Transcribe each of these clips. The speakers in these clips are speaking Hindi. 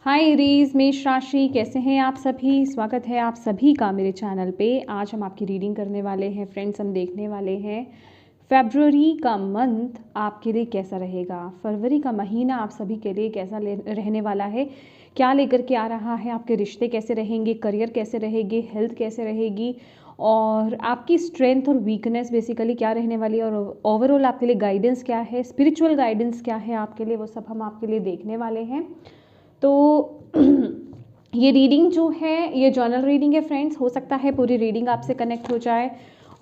हाय एरीज, मेष राशि, कैसे हैं आप सभी। स्वागत है आप सभी का मेरे चैनल पे। आज हम आपकी रीडिंग करने वाले हैं फ्रेंड्स। हम देखने वाले हैं फरवरी का मंथ आपके लिए कैसा रहेगा। फरवरी का महीना आप सभी के लिए कैसा रहने वाला है, क्या लेकर के आ रहा है। आपके रिश्ते कैसे रहेंगे, करियर कैसे रहेगी, हेल्थ कैसे रहेगी और आपकी स्ट्रेंथ और वीकनेस बेसिकली क्या रहने वाली है, और ओवरऑल आपके लिए गाइडेंस क्या है, स्पिरिचुअल गाइडेंस क्या है आपके लिए, वो सब हम आपके लिए देखने वाले हैं। तो ये रीडिंग जो है ये जर्नल रीडिंग है फ्रेंड्स। हो सकता है पूरी रीडिंग आपसे कनेक्ट हो जाए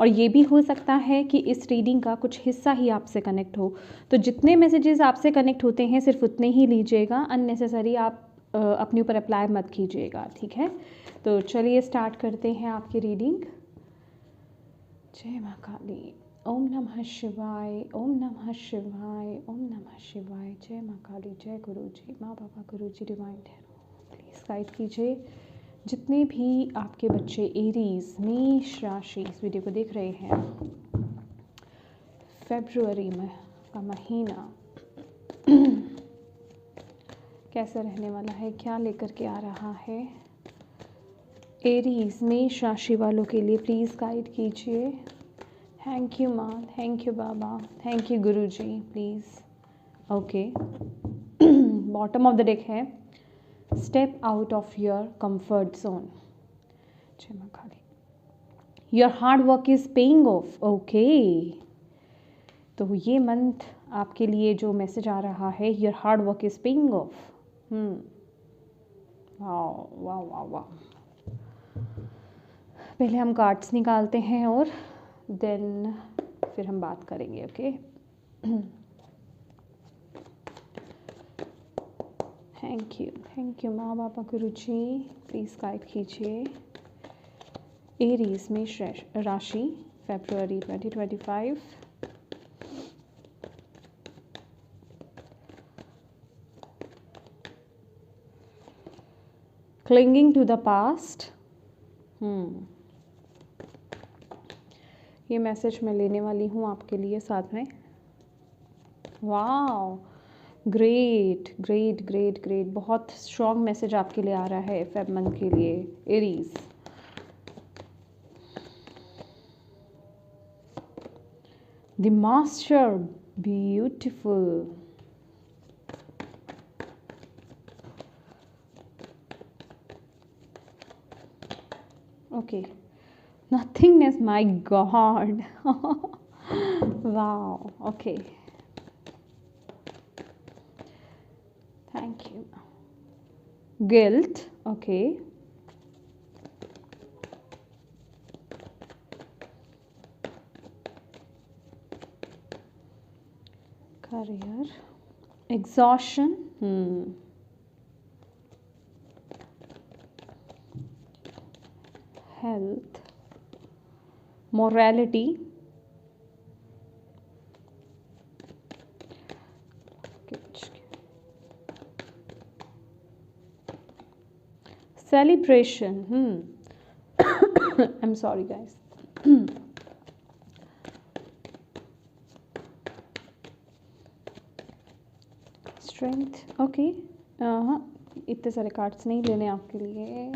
और ये भी हो सकता है कि इस रीडिंग का कुछ हिस्सा ही आपसे कनेक्ट हो। तो जितने मैसेजेस आपसे कनेक्ट होते हैं सिर्फ उतने ही लीजिएगा, अननेसेसरी आप अपने ऊपर अप्लाई मत कीजिएगा, ठीक है। तो चलिए स्टार्ट करते हैं आपकी रीडिंग। जय माँ काली। ओम नमः शिवाय, ओम नमः शिवाय, ओम नमः शिवाय। जय माँ काली, जय गुरु जी, माँ बाबा गुरु जी डिवाइन ठहरो, प्लीज़ गाइड कीजिए जितने भी आपके बच्चे एरीज मेष राशि इस वीडियो को देख रहे हैं। फरवरी में का महीना कैसा रहने वाला है, क्या लेकर के आ रहा है एरीज मेष राशि वालों के लिए, प्लीज़ गाइड कीजिए। थैंक यू माँ, थैंक यू बाबा, थैंक यू गुरु जी, please. Okay, bottom of the deck है step out of your comfort zone. जय माँ Kali. Your hard work is paying off. Okay, तो ये मंथ आपके लिए जो मैसेज आ रहा है, your hard work is paying of. वाह वाह वाह वाह। पहले हम कार्ड्स निकालते हैं और देन फिर हम बात करेंगे। ओके, थैंक यू माँ बाबा गुरु जी, प्लीज़ गाइड कीजिए एरीज मेष राशि फरवरी 2025। Clinging to the past. ये मैसेज मैं लेने वाली हूँ आपके लिए साथ में। Wow, great great great great, बहुत स्ट्रॉन्ग मैसेज आपके लिए आ रहा है फेब मंथ के लिए Aries. The master, beautiful. Okay, nothingness, my god. Wow, okay, thank you. Guilt, okay. Career, exhaustion, health, morality, celebration. I'm sorry guys. Strength, okay. इतने सारे कार्ड्स नहीं लेने आपके लिए।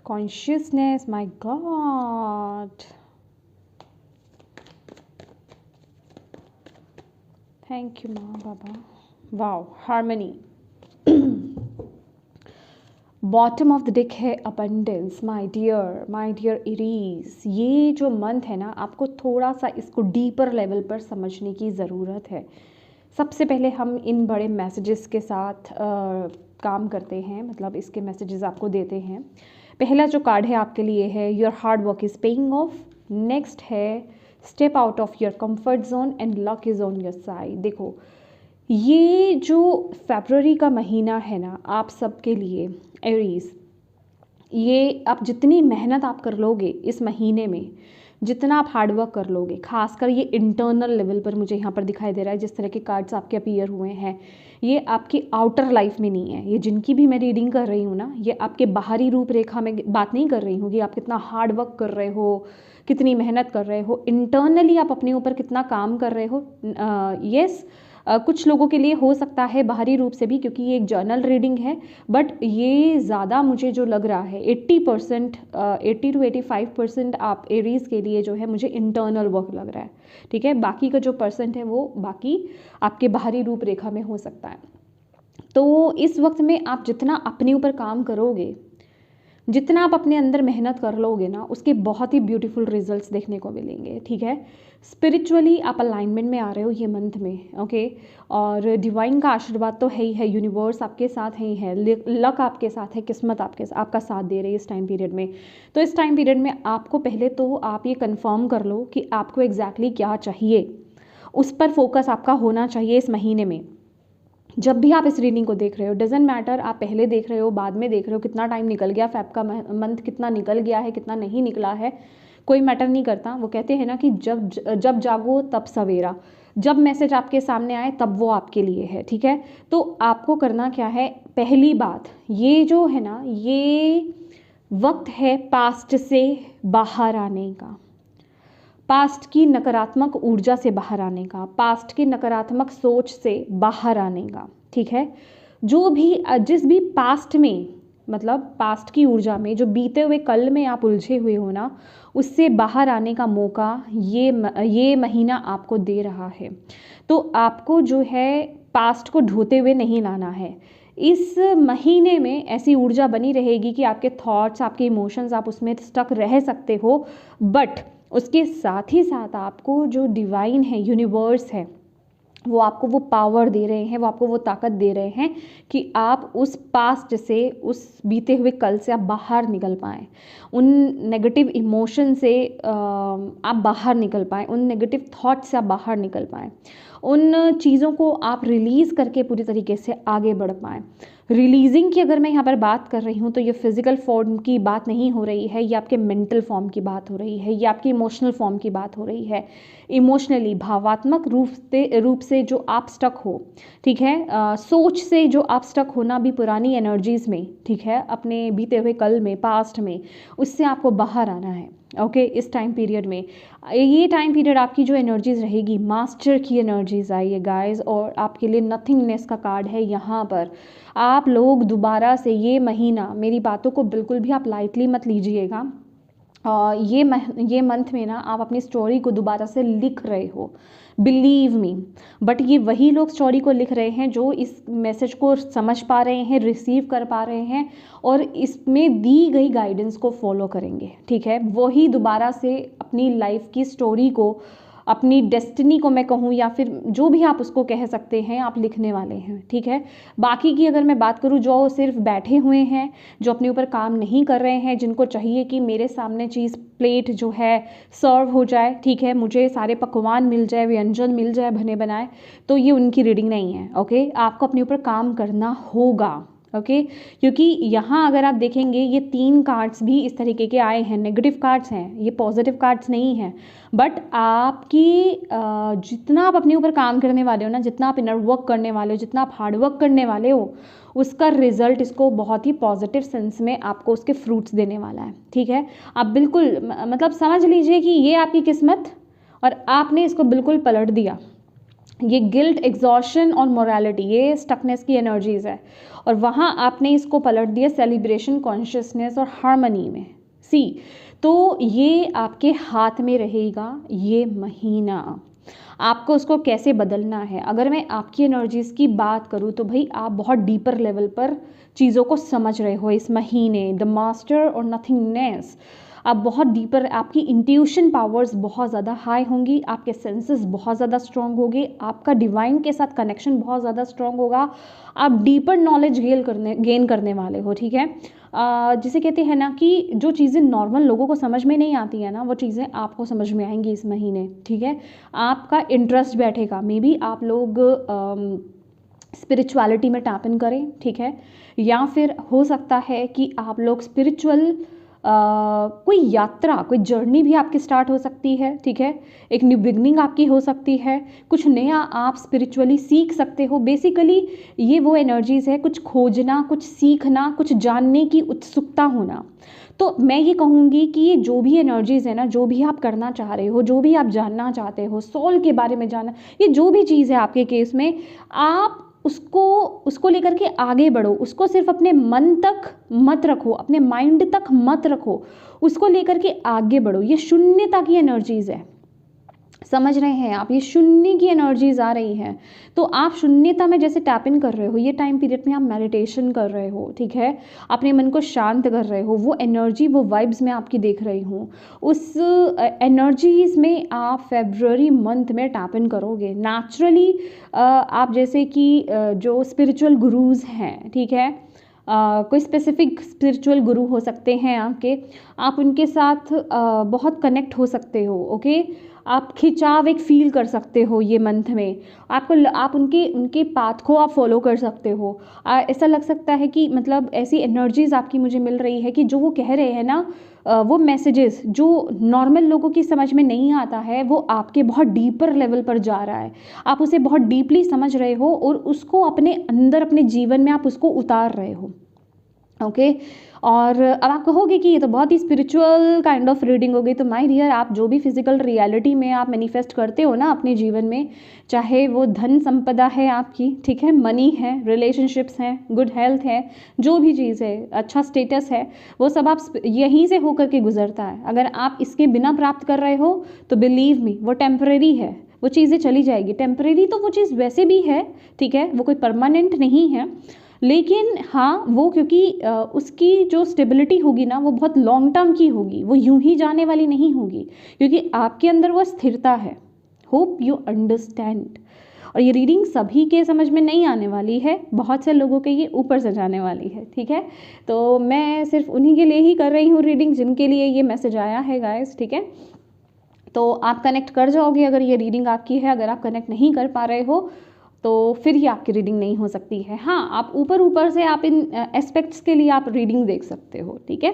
Consciousness, my god. Thank you माँ बाबा। Wow, harmony. Bottom of the deck है अबंडेंस। माय डियर एरीज, ये जो मंथ है ना, आपको थोड़ा सा इसको डीपर लेवल पर समझने की ज़रूरत है। सबसे पहले हम इन बड़े मैसेजेस के साथ काम करते हैं, मतलब इसके मैसेजेस आपको देते हैं। पहला जो कार्ड है आपके लिए है your hard work is paying off. Next है step out of your comfort zone and luck is on your side. देखो, ये जो फरवरी का महीना है ना आप सबके लिए एरीज, ये आप जितनी मेहनत आप कर लोगे इस महीने में, जितना आप हार्डवर्क कर लोगे, खासकर ये इंटरनल लेवल पर मुझे यहाँ पर दिखाई दे रहा है। जिस तरह के कार्ड्स आपके अपीयर हुए हैं, ये आपकी आउटर लाइफ में नहीं है। ये जिनकी भी मैं रीडिंग कर रही हूँ ना, ये आपके बाहरी रूपरेखा में बात नहीं कर रही हूँ कि आप कितना हार्डवर्क कर रहे हो, कितनी मेहनत कर रहे हो। इंटरनली आप अपने ऊपर कितना काम कर रहे हो। यस, कुछ लोगों के लिए हो सकता है बाहरी रूप से भी, क्योंकि ये एक जर्नल रीडिंग है, बट ये ज़्यादा मुझे जो लग रहा है 80% 80 to 85% आप एरीज के लिए जो है मुझे इंटरनल वर्क लग रहा है, ठीक है। बाकी का जो परसेंट है वो बाकी आपके बाहरी रूप रेखा में हो सकता है। तो इस वक्त में आप जितना अपने ऊपर काम करोगे, जितना आप अपने अंदर मेहनत कर लोगे ना, उसके बहुत ही ब्यूटीफुल रिजल्ट्स देखने को मिलेंगे, ठीक है। स्पिरिचुअली आप अलाइनमेंट में आ रहे हो ये मंथ में, ओके। और डिवाइन का आशीर्वाद तो है ही है, यूनिवर्स आपके साथ ही है, लक आपके साथ है, किस्मत आपका साथ दे रही है इस टाइम पीरियड में। तो इस टाइम पीरियड में आपको पहले तो आप ये कंफर्म कर लो कि आपको एग्जैक्टली क्या चाहिए, उस पर फोकस आपका होना चाहिए इस महीने में। जब भी आप इस रीडिंग को देख रहे हो, डजेंट मैटर आप पहले देख रहे हो, बाद में देख रहे हो, कितना टाइम निकल गया, फेब का मंथ कितना निकल गया है, कितना नहीं निकला है, कोई मैटर नहीं करता। वो कहते हैं ना कि जब जागो तब सवेरा, जब मैसेज आपके सामने आए तब वो आपके लिए है, ठीक है। तो आपको करना क्या है, पहली बात ये जो है ना, ये वक्त है पास्ट से बाहर आने का, पास्ट की नकारात्मक ऊर्जा से बाहर आने का, पास्ट की नकारात्मक सोच से बाहर आने का, ठीक है। जो भी जिस भी पास्ट में, मतलब पास्ट की ऊर्जा में, जो बीते हुए कल में आप उलझे हुए हो ना, उससे बाहर आने का मौका ये महीना आपको दे रहा है। तो आपको जो है पास्ट को ढोते हुए नहीं लाना है। इस महीने में ऐसी ऊर्जा बनी रहेगी कि आपके थॉट्स, आपके इमोशंस, आप उसमें स्टक रह सकते हो, बट उसके साथ ही साथ आपको जो डिवाइन है, यूनिवर्स है, वो आपको वो पावर दे रहे हैं, वो आपको वो ताकत दे रहे हैं कि आप उस पास्ट से, उस बीते हुए कल से आप बाहर निकल पाएँ, उन नेगेटिव इमोशन से आप बाहर निकल पाएँ, उन नेगेटिव थॉट से आप बाहर निकल पाएँ, उन चीज़ों को आप रिलीज़ करके पूरी तरीके से आगे बढ़ पाएँ। रिलीजिंग की अगर मैं यहाँ पर बात कर रही हूँ तो ये फिज़िकल फॉर्म की बात नहीं हो रही है, ये आपके मेंटल फॉर्म की बात हो रही है, ये आपकी इमोशनल फॉर्म की बात हो रही है। इमोशनली, भावात्मक रूप से जो आप स्टक हो, ठीक है, सोच से जो आप स्टक होना भी पुरानी एनर्जीज़ में, ठीक है, अपने बीते हुए कल में, पास्ट में, उससे आपको बाहर आना है, ओके। इस टाइम पीरियड में, ये टाइम पीरियड आपकी जो एनर्जीज़ रहेगी, मास्टर की एनर्जीज़ आई है गाइस, और आपके लिए नथिंगनेस का कार्ड है यहाँ पर। आप लोग दोबारा से ये महीना, मेरी बातों को बिल्कुल भी आप लाइटली मत लीजिएगा, ये मंथ में ना आप अपनी स्टोरी को दोबारा से लिख रहे हो, बिलीव मी। बट ये वही लोग स्टोरी को लिख रहे हैं जो इस मैसेज को समझ पा रहे हैं, रिसीव कर पा रहे हैं और इसमें दी गई गाइडेंस को फॉलो करेंगे, ठीक है। वही दोबारा से अपनी लाइफ की स्टोरी को, अपनी डेस्टिनी को मैं कहूँ, या फिर जो भी आप उसको कह सकते हैं, आप लिखने वाले हैं, ठीक है। बाकी की अगर मैं बात करूँ, जो सिर्फ बैठे हुए हैं, जो अपने ऊपर काम नहीं कर रहे हैं, जिनको चाहिए कि मेरे सामने चीज़, प्लेट जो है सर्व हो जाए, ठीक है, मुझे सारे पकवान मिल जाए, व्यंजन मिल जाए बने बनाए, तो ये उनकी रीडिंग नहीं है, ओके। आपको अपने ऊपर काम करना होगा, ओके। क्योंकि यहाँ अगर आप देखेंगे, ये 3 कार्ड्स भी इस तरीके के आए हैं, नेगेटिव कार्ड्स हैं, ये पॉजिटिव कार्ड्स नहीं हैं। बट आपकी जितना आप अपने ऊपर काम करने वाले हो ना, जितना आप इनर वर्क करने वाले हो, जितना आप हार्ड वर्क करने वाले हो, उसका रिजल्ट इसको बहुत ही पॉजिटिव सेंस में आपको उसके फ्रूट्स देने वाला है, ठीक है। आप बिल्कुल मतलब समझ लीजिए कि ये आपकी किस्मत, और आपने इसको बिल्कुल पलट दिया। ये गिल्ट, एग्जॉशन और मोरालिटी, ये स्टकनेस की एनर्जीज है, और वहाँ आपने इसको पलट दिया सेलिब्रेशन, कॉन्शियसनेस और हार्मनी में। सी, तो ये आपके हाथ में रहेगा ये महीना, आपको उसको कैसे बदलना है। अगर मैं आपकी एनर्जीज़ की बात करूँ तो भाई आप बहुत डीपर लेवल पर चीज़ों को समझ रहे हो इस महीने, द मास्टर और नथिंगनेस। आप बहुत डीपर, आपकी इंट्यूशन पावर्स बहुत ज़्यादा हाई होंगी, आपके सेंसेस बहुत ज़्यादा स्ट्रॉन्ग होंगे, आपका डिवाइन के साथ कनेक्शन बहुत ज़्यादा स्ट्रॉन्ग होगा, आप डीपर नॉलेज गेन करने वाले हो, ठीक है। जिसे कहते हैं ना कि जो चीज़ें नॉर्मल लोगों को समझ में नहीं आती हैं ना, वो चीज़ें आपको समझ में आएंगी इस महीने, ठीक है। आपका इंटरेस्ट बैठेगा, मे बी आप लोग स्पिरिचुअलिटी में टैप इन करें, ठीक है, या फिर हो सकता है कि आप लोग स्पिरिचुअल कोई यात्रा, कोई जर्नी भी आपकी स्टार्ट हो सकती है, ठीक है। एक न्यू बिगनिंग आपकी हो सकती है, कुछ नया आप स्पिरिचुअली सीख सकते हो। बेसिकली ये वो एनर्जीज़ है, कुछ खोजना, कुछ सीखना, कुछ जानने की उत्सुकता होना। तो मैं ये कहूँगी कि ये जो भी एनर्जीज़ है ना, जो भी आप करना चाह रहे हो, जो भी आप जानना चाहते हो, सोल के बारे में जानना, ये जो भी चीज़ है आपके केस में, आप उसको लेकर के आगे बढ़ो। उसको सिर्फ अपने मन तक मत रखो, अपने माइंड तक मत रखो, उसको लेकर के आगे बढ़ो। ये शून्यता की एनर्जीज़ है, समझ रहे हैं आप, ये शून्य की एनर्जीज आ रही हैं। तो आप शून्यता में जैसे टैप इन कर रहे हो, ये टाइम पीरियड में आप मेडिटेशन कर रहे हो, ठीक है, अपने मन को शांत कर रहे हो, वो एनर्जी, वो वाइब्स मैं आपकी देख रही हूँ। उस एनर्जीज में आप फेब्रुअरी मंथ में टैप इन करोगे नेचुरली। आप जैसे कि जो स्पिरिचुअल गुरुज हैं, ठीक है, कोई स्पेसिफिक स्पिरिचुअल गुरु हो सकते हैं आपके, आप उनके साथ बहुत कनेक्ट हो सकते हो, ओके। आप खिंचाव एक फील कर सकते हो ये मंथ में, आप उनके पाथ को आप फॉलो कर सकते हो। ऐसा लग सकता है कि मतलब ऐसी एनर्जीज़ आपकी मुझे मिल रही है कि जो वो कह रहे हैं ना, वो मैसेजेस जो नॉर्मल लोगों की समझ में नहीं आता है, वो आपके बहुत डीपर लेवल पर जा रहा है। आप उसे बहुत डीपली समझ रहे हो और उसको अपने अंदर, अपने जीवन में आप उसको उतार रहे हो, ओके। और अब आप कहोगे कि ये तो बहुत ही स्पिरिचुअल काइंड ऑफ रीडिंग हो गई। तो माय डियर, आप जो भी फिजिकल रियलिटी में आप मैनिफेस्ट करते हो ना अपने जीवन में, चाहे वो धन संपदा है आपकी, ठीक है, मनी है, रिलेशनशिप्स हैं, गुड हेल्थ है, जो भी चीज़ है, अच्छा स्टेटस है, वो सब आप यहीं से होकर के गुजरता है। अगर आप इसके बिना प्राप्त कर रहे हो तो बिलीव मी, वो टेम्परेरी है, वो चीज़ें चली जाएगी। टेम्परेरी तो वो चीज़ वैसे भी है, ठीक है, वो कोई परमानेंट नहीं है, लेकिन हाँ, वो क्योंकि उसकी जो स्टेबिलिटी होगी ना, वो बहुत लॉन्ग टर्म की होगी, वो यूं ही जाने वाली नहीं होगी, क्योंकि आपके अंदर वो स्थिरता है। Hope you understand. और ये रीडिंग सभी के समझ में नहीं आने वाली है, बहुत से लोगों के ये ऊपर से जाने वाली है, ठीक है। तो मैं सिर्फ उन्हीं के लिए ही कर रही हूँ रीडिंग जिनके लिए ये मैसेज आया है गाइस, ठीक है। तो आप कनेक्ट कर जाओगे अगर ये रीडिंग आपकी है। अगर आप कनेक्ट नहीं कर पा रहे हो तो फिर ही आपकी रीडिंग नहीं हो सकती है। हाँ, आप ऊपर से आप इन एस्पेक्ट्स के लिए आप रीडिंग देख सकते हो, ठीक है।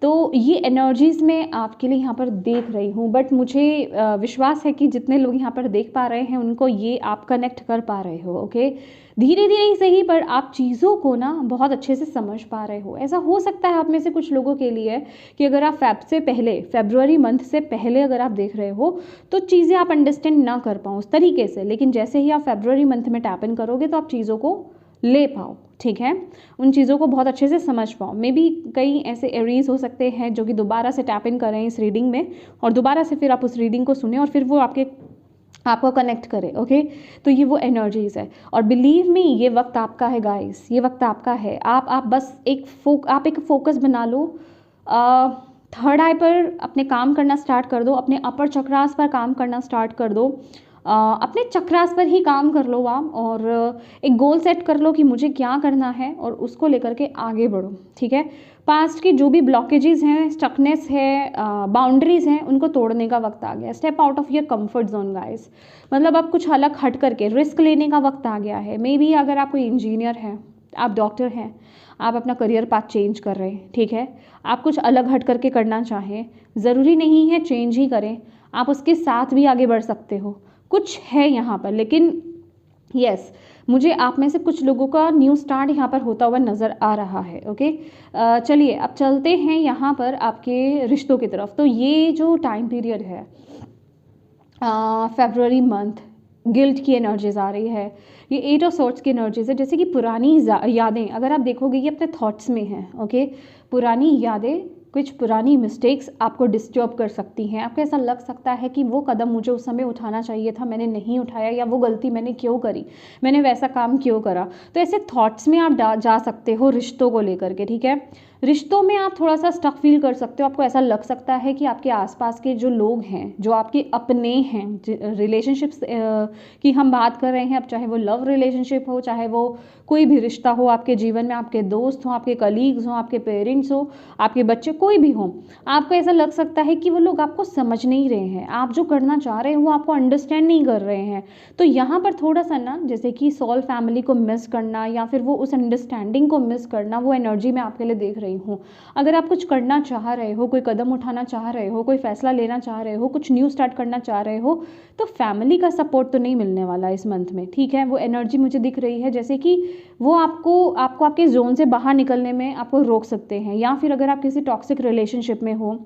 तो ये एनर्जीज़ मैं आपके लिए यहाँ पर देख रही हूँ, बट मुझे विश्वास है कि जितने लोग यहाँ पर देख पा रहे हैं उनको ये आप कनेक्ट कर पा रहे हो, ओके। धीरे धीरे ही सही, पर आप चीज़ों को ना बहुत अच्छे से समझ पा रहे हो। ऐसा हो सकता है आप में से कुछ लोगों के लिए कि अगर आप फेब्रुअरी मंथ से पहले अगर आप देख रहे हो तो चीज़ें आप अंडरस्टैंड ना कर पाओ उस तरीके से, लेकिन जैसे ही आप फेब्रुअरी मंथ में टैप इन करोगे तो आप चीज़ों को ले पाओ, ठीक है, उन चीज़ों को बहुत अच्छे से समझ पाओ। मे बी कई ऐसे एरीज हो सकते हैं जो कि दोबारा से टैप इन करें इस रीडिंग में, और दोबारा से फिर आप उस रीडिंग को सुने और फिर वो आपको कनेक्ट करे, ओके। तो ये वो एनर्जीज़ है, और बिलीव मी, ये वक्त आपका है गाइस, ये वक्त आपका है। आप बस एक फोकस बना लो, थर्ड आई पर अपने काम करना स्टार्ट कर दो, अपने अपर चक्रास पर काम करना स्टार्ट कर दो, अपने चक्रास पर ही काम कर लो आप, और एक गोल सेट कर लो कि मुझे क्या करना है और उसको लेकर के आगे बढ़ो, ठीक है। पास्ट की जो भी ब्लॉकेजेस हैं, स्टकनेस है, बाउंड्रीज़ हैं, उनको तोड़ने का वक्त आ गया। Step out of your comfort zone guys, मतलब अब कुछ अलग हट करके रिस्क लेने का वक्त आ गया है। मे बी अगर आप कोई इंजीनियर हैं, आप डॉक्टर हैं, आप अपना करियर पाथ चेंज कर रहे हैं, ठीक है, आप कुछ अलग हट करके करना चाहें, ज़रूरी नहीं है चेंज ही करें, आप उसके साथ भी आगे बढ़ सकते हो। कुछ है यहाँ पर, लेकिन यस, मुझे आप में से कुछ लोगों का न्यू स्टार्ट यहाँ पर होता हुआ नज़र आ रहा है, ओके। चलिए अब चलते हैं यहाँ पर आपके रिश्तों की तरफ। तो ये जो टाइम पीरियड है, फेब्रुअरी मंथ, गिल्ट की एनर्जीज आ रही है, ये 8 ऑफ सॉर्ट्स की एनर्जीज है। जैसे कि पुरानी यादें, अगर आप देखोगे ये अपने थॉट्स में हैं, ओके। पुरानी यादें, कुछ पुरानी मिस्टेक्स आपको डिस्टर्ब कर सकती हैं। आपको ऐसा लग सकता है कि वो कदम मुझे उस समय उठाना चाहिए था, मैंने नहीं उठाया, या वो गलती मैंने क्यों करी, मैंने वैसा काम क्यों करा। तो ऐसे थॉट्स में आप जा सकते हो रिश्तों को लेकर के, ठीक है। रिश्तों में आप थोड़ा सा स्टक फील कर सकते हो। आपको ऐसा लग सकता है कि आपके आसपास के जो लोग हैं, जो आपके अपने हैं, रिलेशनशिप्स की हम बात कर रहे हैं, अब चाहे वो लव रिलेशनशिप हो, चाहे वो कोई भी रिश्ता हो आपके जीवन में, आपके दोस्त हों, आपके कलीग्स हों, आपके पेरेंट्स हो, आपके बच्चे, कोई भी हों, आपको ऐसा लग सकता है कि वो लोग आपको समझ नहीं रहे हैं, आप जो करना चाह रहे हो वो आपको अंडरस्टैंड नहीं कर रहे हैं। तो यहाँ पर थोड़ा सा ना, जैसे कि सोल फैमिली को मिस करना, या फिर वो उस अंडरस्टैंडिंग को मिस करना, वो एनर्जी मैं आपके लिए देख रही रही हूँ। अगर आप कुछ करना चाह रहे हो, कोई कदम उठाना चाह रहे हो, कोई फैसला लेना चाह रहे हो, कुछ न्यू स्टार्ट करना चाह रहे हो, तो फैमिली का सपोर्ट तो नहीं मिलने वाला इस मंथ में, ठीक है। वो एनर्जी मुझे दिख रही है जैसे कि वो आपको आपके जोन से बाहर निकलने में आपको रोक सकते हैं, या फिर अगर आप किसी टॉक्सिक रिलेशनशिप में हो,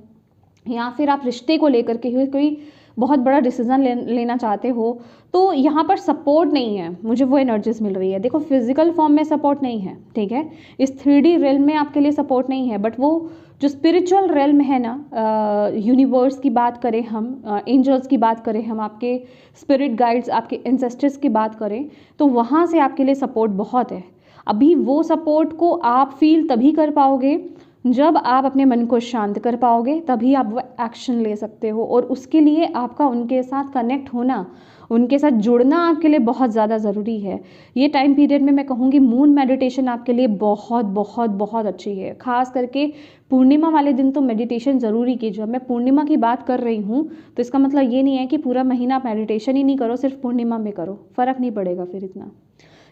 या फिर आप रिश्ते को लेकर के कोई बहुत बड़ा डिसीजन लेना चाहते हो, तो यहाँ पर सपोर्ट नहीं है, मुझे वो एनर्जीज मिल रही है। देखो फिजिकल फॉर्म में सपोर्ट नहीं है, ठीक है, इस 3D रेल्म में आपके लिए सपोर्ट नहीं है, बट वो जो स्पिरिचुअल रेल्म है ना, यूनिवर्स की बात करें हम, एंजल्स की बात करें हम, आपके स्पिरिट गाइड्स, आपके एंसेस्टर्स की बात करें, तो वहाँ से आपके लिए सपोर्ट बहुत है। अभी वो सपोर्ट को आप फील तभी कर पाओगे जब आप अपने मन को शांत कर पाओगे, तभी आप वो एक्शन ले सकते हो। और उसके लिए आपका उनके साथ कनेक्ट होना, उनके साथ जुड़ना आपके लिए बहुत ज़्यादा ज़रूरी है। ये टाइम पीरियड में मैं कहूँगी मून मेडिटेशन आपके लिए बहुत बहुत बहुत अच्छी है। खास करके पूर्णिमा वाले दिन तो मेडिटेशन ज़रूरी कीजिए। मैं पूर्णिमा की बात कर रही हूँ तो इसका मतलब ये नहीं है कि पूरा महीना आप मेडिटेशन ही नहीं करो, सिर्फ पूर्णिमा में करो, फ़र्क नहीं पड़ेगा फिर इतना,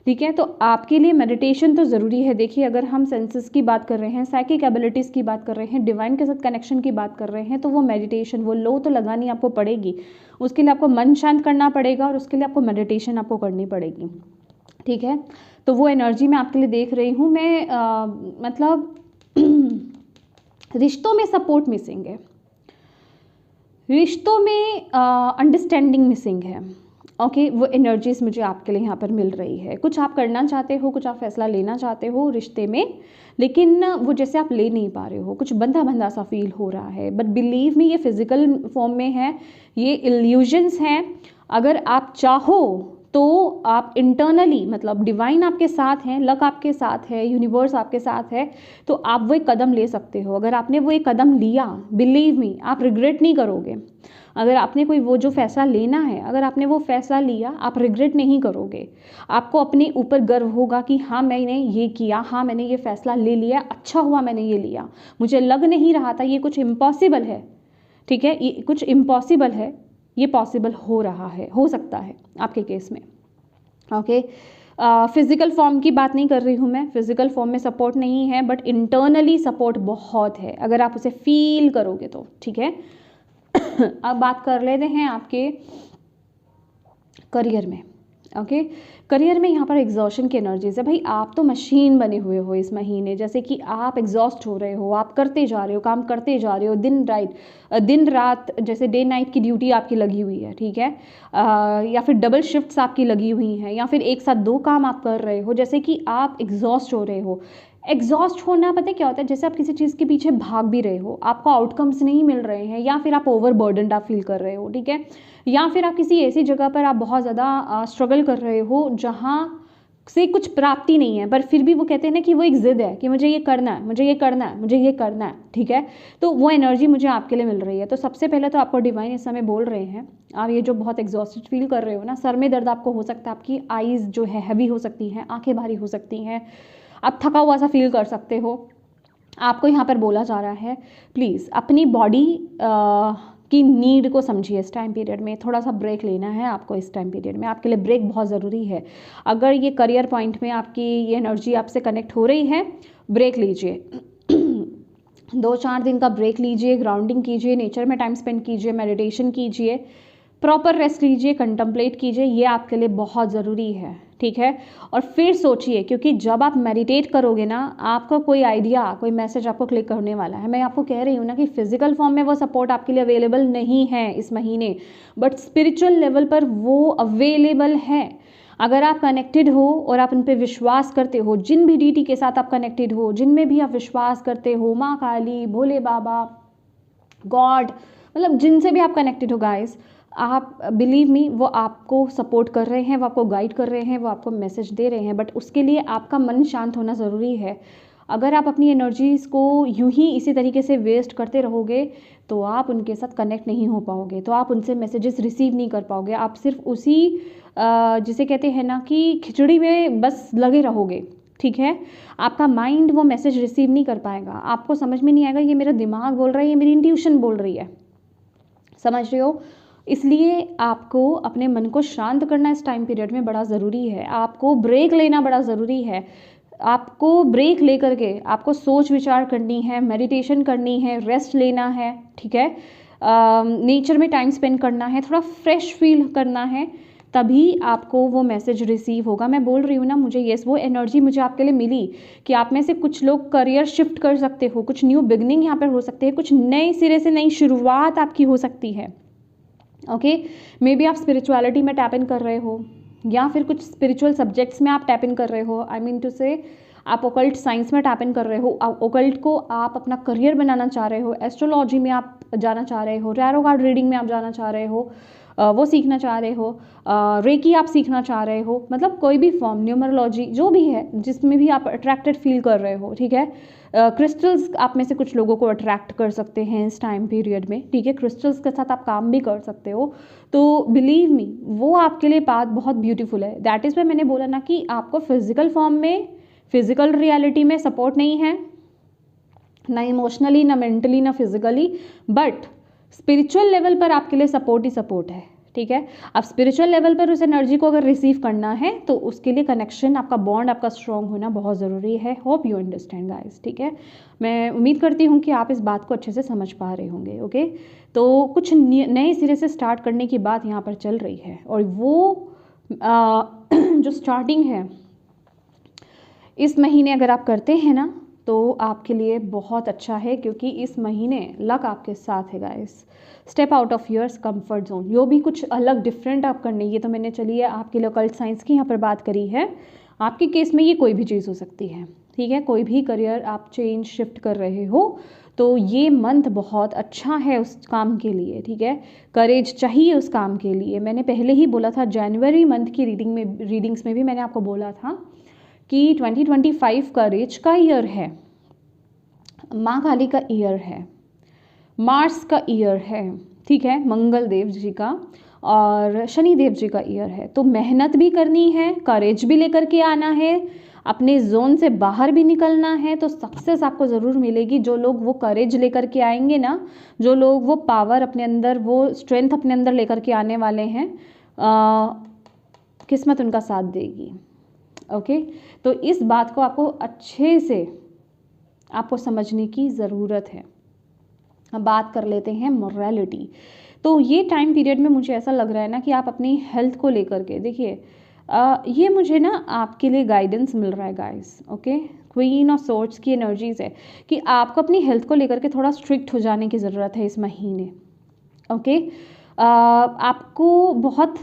ठीक है। तो आपके लिए मेडिटेशन तो ज़रूरी है। देखिए अगर हम सेंसेस की बात कर रहे हैं, साइकिक एबिलिटीज़ की बात कर रहे हैं, डिवाइन के साथ कनेक्शन की बात कर रहे हैं, तो वो मेडिटेशन, वो लो तो लगानी आपको पड़ेगी। उसके लिए आपको मन शांत करना पड़ेगा और उसके लिए आपको मेडिटेशन आपको करनी पड़ेगी, ठीक है। तो वो एनर्जी मैं आपके लिए देख रही हूँ। मैं मतलब रिश्तों में सपोर्ट मिसिंग है, रिश्तों में अंडरस्टैंडिंग मिसिंग है, ओके। वो एनर्जीज मुझे आपके लिए यहाँ पर मिल रही है। कुछ आप करना चाहते हो, कुछ आप फैसला लेना चाहते हो रिश्ते में, लेकिन वो जैसे आप ले नहीं पा रहे हो, कुछ बंधा बंधा सा फील हो रहा है। बट बिलीव मी, ये फिजिकल फॉर्म में है, ये इल्यूजन्स हैं। अगर आप चाहो तो आप इंटरनली, मतलब डिवाइन आपके साथ हैं, लक आपके साथ है, यूनिवर्स आपके साथ है, तो आप वो एक कदम ले सकते हो। अगर आपने वो एक कदम लिया, बिलीव मी, आप रिग्रेट नहीं करोगे। अगर आपने कोई वो जो फैसला लेना है, अगर आपने वो फैसला लिया, आप रिग्रेट नहीं करोगे। आपको अपने ऊपर गर्व होगा कि हाँ मैंने ये किया, हाँ मैंने ये फैसला ले लिया, अच्छा हुआ मैंने ये लिया, मुझे लग नहीं रहा था ये कुछ इम्पॉसिबल है, ठीक है, ये कुछ इम्पॉसिबल है, ये पॉसिबल हो रहा है, हो सकता है आपके केस में, ओके। फिजिकल फॉर्म की बात नहीं कर रही हूँ मैं, फिजिकल फॉर्म में सपोर्ट नहीं है, बट इंटरनली सपोर्ट बहुत है अगर आप उसे फील करोगे तो, ठीक है। अब बात कर लेते हैं आपके करियर में, ओके। करियर में यहाँ पर एग्जॉशन की एनर्जीज है। भाई आप तो मशीन बने हुए हो इस महीने, जैसे कि आप एग्जॉस्ट हो रहे हो, आप करते जा रहे हो, काम करते जा रहे हो, दिन रात, जैसे डे नाइट की ड्यूटी आपकी लगी हुई है, ठीक है। या फिर डबल शिफ्ट्स आपकी लगी हुई हैं, या फिर एक साथ 2 काम आप कर रहे हो, जैसे कि आप एग्जॉस्ट हो रहे हो। एग्जॉस्ट होना पता है क्या होता है, जैसे आप किसी चीज़ के पीछे भाग भी रहे हो, आपको आउटकम्स नहीं मिल रहे हैं, या फिर आप ओवरबर्डनड आप फील कर रहे हो, ठीक है। या फिर आप किसी ऐसी जगह पर आप बहुत ज़्यादा स्ट्रगल कर रहे हो जहाँ से कुछ प्राप्ति नहीं है, पर फिर भी वो कहते हैं ना कि वो एक ज़िद है कि मुझे ये करना है, मुझे ये करना है, मुझे ये करना है, ठीक है। तो वो एनर्जी मुझे आपके लिए मिल रही है। तो सबसे पहले तो आपको डिवाइन इस समय बोल रहे हैं, आप ये जो बहुत एग्जॉस्टेड फील कर रहे हो ना, सर में दर्द आपको हो सकता है, आपकी आईज़ जो है हैवी हो सकती हैं, आंखें भारी हो सकती हैं, आप थका हुआ सा फील कर सकते हो। आपको यहाँ पर बोला जा रहा है प्लीज़ अपनी बॉडी की नीड को समझिए। इस टाइम पीरियड में थोड़ा सा ब्रेक लेना है आपको, इस टाइम पीरियड में आपके लिए ब्रेक बहुत ज़रूरी है। अगर ये करियर पॉइंट में आपकी ये एनर्जी आपसे कनेक्ट हो रही है, ब्रेक लीजिए। 2-4 दिन का ब्रेक लीजिए, ग्राउंडिंग कीजिए, नेचर में टाइम स्पेंड कीजिए, मेडिटेशन कीजिए, प्रॉपर रेस्ट लीजिए, कंटम्पलेट कीजिए, ये आपके लिए बहुत ज़रूरी है, ठीक है। और फिर सोचिए, क्योंकि जब आप मेडिटेट करोगे ना, आपका कोई आइडिया, कोई मैसेज आपको क्लिक करने वाला है। मैं आपको कह रही हूँ ना कि फिजिकल फॉर्म में वो सपोर्ट आपके लिए अवेलेबल नहीं है इस महीने, बट स्पिरिचुअल लेवल पर वो अवेलेबल है। अगर आप कनेक्टेड हो और आप उन पर विश्वास करते हो, जिन भी डीटी के साथ आप कनेक्टेड हो, जिनमें भी आप विश्वास करते हो, माँ काली, भोले बाबा, गॉड, मतलब जिनसे भी आप कनेक्टेड हो गाइस, आप बिलीव मी, वो आपको सपोर्ट कर रहे हैं, वो आपको गाइड कर रहे हैं, वो आपको मैसेज दे रहे हैं, बट उसके लिए आपका मन शांत होना ज़रूरी है। अगर आप अपनी एनर्जीज़ को यूं ही इसी तरीके से वेस्ट करते रहोगे तो आप उनके साथ कनेक्ट नहीं हो पाओगे, तो आप उनसे मैसेजेस रिसीव नहीं कर पाओगे। आप सिर्फ उसी जिसे कहते हैं ना कि खिचड़ी में बस लगे रहोगे, ठीक है। आपका माइंड वो मैसेज रिसीव नहीं कर पाएगा, आपको समझ में नहीं आएगा ये मेरा दिमाग बोल रहा है, ये मेरी इंट्यूशन बोल रही है, समझ रहे हो। इसलिए आपको अपने मन को शांत करना इस टाइम पीरियड में बड़ा ज़रूरी है, आपको ब्रेक लेना बड़ा ज़रूरी है। आपको ब्रेक लेकर के आपको सोच विचार करनी है, मेडिटेशन करनी है, रेस्ट लेना है, ठीक है, नेचर में टाइम स्पेंड करना है, थोड़ा फ्रेश फील करना है, तभी आपको वो मैसेज रिसीव होगा। मैं बोल रही हूँ ना, मुझे यस वो एनर्जी मुझे आपके लिए मिली कि आप में से कुछ लोग करियर शिफ्ट कर सकते हो, कुछ न्यू बिगनिंग यहाँ पर हो सकते हैं, कुछ नए सिरे से नई शुरुआत आपकी हो सकती है। ओके, मे बी आप स्पिरिचुअलिटी में टैप इन कर रहे हो, या फिर कुछ स्पिरिचुअल सब्जेक्ट्स में आप टैप इन कर रहे हो। आई मीन टू से आप ओकल्ट साइंस में टैप इन कर रहे हो, ओकल्ट को आप अपना करियर बनाना चाह रहे हो, एस्ट्रोलॉजी में आप जाना चाह रहे हो, टैरो कार्ड रीडिंग में आप जाना चाह रहे हो, वो सीखना चाह रहे हो, रेकी आप सीखना चाह रहे हो, मतलब कोई भी फॉर्म, न्यूमरोलॉजी जो भी है जिसमें भी आप अट्रैक्टेड फील कर रहे हो, ठीक है। क्रिस्टल्स आप में से कुछ लोगों को अट्रैक्ट कर सकते हैं इस टाइम पीरियड में, ठीक है। क्रिस्टल्स के साथ आप काम भी कर सकते हो, तो बिलीव मी वो आपके लिए पाथ बहुत ब्यूटीफुल है। दैट इज़ वाई मैंने बोला ना कि आपको फिजिकल फॉर्म में, फिजिकल रियलिटी में सपोर्ट नहीं है, ना इमोशनली, ना मेंटली, ना फिजिकली, बट स्पिरिचुअल लेवल पर आपके लिए सपोर्ट ही सपोर्ट है, ठीक है। अब स्पिरिचुअल लेवल पर उस एनर्जी को अगर रिसीव करना है तो उसके लिए कनेक्शन, आपका बॉन्ड आपका स्ट्रॉन्ग होना बहुत ज़रूरी है। होप यू अंडरस्टैंड गाइस, ठीक है। मैं उम्मीद करती हूँ कि आप इस बात को अच्छे से समझ पा रहे होंगे। ओके, तो कुछ नए सिरे से स्टार्ट करने की बात यहाँ पर चल रही है, और वो जो स्टार्टिंग है इस महीने अगर आप करते हैं ना तो आपके लिए बहुत अच्छा है, क्योंकि इस महीने लक आपके साथ है guys. Step out of your comfort zone, जो भी कुछ अलग डिफरेंट आप करने, ये तो मैंने चलिए आपके लिए ऑकल्ट साइंस की यहाँ पर बात करी है। आपके केस में ये कोई भी चीज़ हो सकती है, ठीक है। कोई भी करियर आप चेंज शिफ्ट कर रहे हो तो ये मंथ बहुत अच्छा है उस काम के लिए, ठीक है। करेज चाहिए उस काम के लिए। मैंने पहले ही बोला था, जनवरी मंथ की रीडिंग्स में भी मैंने आपको बोला था कि 2025 करेज का ईयर है, माँ काली का ईयर है, मार्स का ईयर है, ठीक है, मंगल देव जी का और शनि देव जी का ईयर है। तो मेहनत भी करनी है, करेज भी लेकर के आना है, अपने जोन से बाहर भी निकलना है, तो सक्सेस आपको ज़रूर मिलेगी। जो लोग वो करेज लेकर के आएंगे ना, जो लोग वो पावर अपने अंदर, वो स्ट्रेंथ अपने अंदर लेकर के आने वाले हैं, किस्मत उनका साथ देगी। ओके, तो इस बात को आपको अच्छे से आपको समझने की ज़रूरत है। अब बात कर लेते हैं मोरालिटी। तो ये टाइम पीरियड में मुझे ऐसा लग रहा है ना कि आप अपनी हेल्थ को लेकर के देखिए, ये मुझे ना आपके लिए गाइडेंस मिल रहा है guys. Okay, queen of swords की एनर्जीज है कि आपको अपनी हेल्थ को लेकर के थोड़ा स्ट्रिक्ट हो जाने की ज़रूरत है इस महीने। ओके, आपको बहुत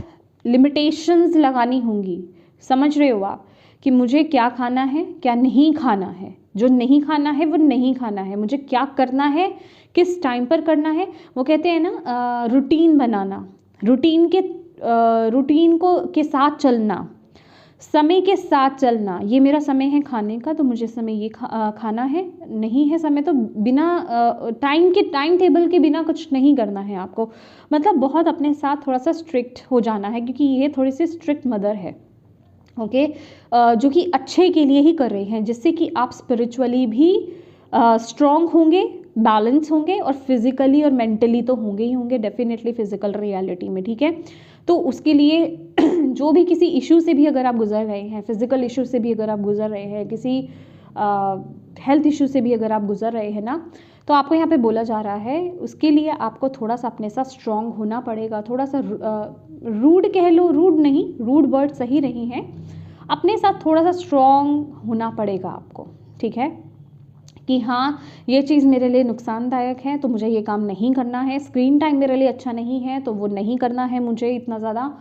लिमिटेशंस लगानी होंगी। समझ रहे हो आप कि मुझे क्या खाना है, क्या नहीं खाना है, जो नहीं खाना है वो नहीं खाना है, मुझे क्या करना है, किस टाइम पर करना है। वो कहते हैं ना रूटीन बनाना, रूटीन को के साथ चलना, समय के साथ चलना। ये मेरा समय है खाने का, तो मुझे समय ये खाना है, नहीं है समय तो बिना टाइम टेबल के बिना कुछ नहीं करना है आपको। मतलब बहुत अपने साथ थोड़ा सा स्ट्रिक्ट हो जाना है, क्योंकि ये थोड़ी सी स्ट्रिक्ट मदर है। ओके, जो कि अच्छे के लिए ही कर रहे हैं, जिससे कि आप स्पिरिचुअली भी स्ट्रॉन्ग होंगे, बैलेंस होंगे, और फिजिकली और मेंटली तो होंगे ही होंगे, डेफिनेटली फिजिकल रियलिटी में, ठीक है। तो उसके लिए जो भी किसी इशू से भी अगर आप गुजर रहे हैं, फिजिकल इशू से भी अगर आप गुजर रहे हैं, किसी हेल्थ इशू से भी अगर आप गुजर रहे हैं ना, तो आपको यहाँ पे बोला जा रहा है उसके लिए आपको थोड़ा सा अपने साथ स्ट्रॉन्ग होना पड़ेगा। थोड़ा सा रूड कह लो, रूड नहीं, रूड वर्ड सही नहीं है, अपने साथ थोड़ा सा स्ट्रॉन्ग होना पड़ेगा आपको, ठीक है। कि हाँ, ये चीज़ मेरे लिए नुकसानदायक है तो मुझे ये काम नहीं करना है, स्क्रीन टाइम मेरे लिए अच्छा नहीं है तो वो नहीं करना है मुझे इतना ज़्यादा,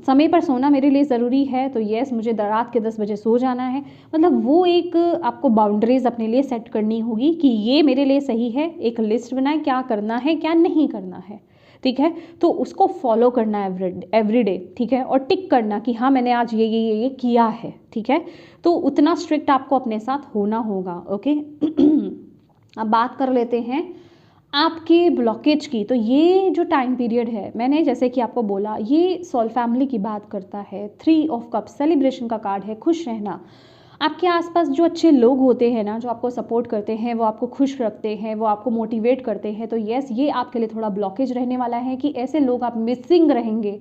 समय पर सोना मेरे लिए ज़रूरी है तो यस मुझे रात के 10 बजे सो जाना है। मतलब वो एक आपको बाउंड्रीज अपने लिए सेट करनी होगी कि ये मेरे लिए सही है। एक लिस्ट बनाए क्या करना है क्या नहीं करना है, ठीक है। तो उसको फॉलो करना है एवरी डे, ठीक है, और टिक करना कि हाँ मैंने आज ये किया है, ठीक है। तो उतना स्ट्रिक्ट आपको अपने साथ होना होगा। ओके, अब बात कर लेते हैं आपके ब्लॉकेज की। तो ये जो टाइम पीरियड है, मैंने जैसे कि आपको बोला, ये सोल फैमिली की बात करता है। 3 ऑफ कप्स सेलिब्रेशन का कार्ड है, खुश रहना। आपके आसपास जो अच्छे लोग होते हैं ना, जो आपको सपोर्ट करते हैं, वो आपको खुश रखते हैं, वो आपको मोटिवेट करते हैं, तो यस ये आपके लिए थोड़ा ब्लॉकेज रहने वाला है कि ऐसे लोग आप मिसिंग रहेंगे,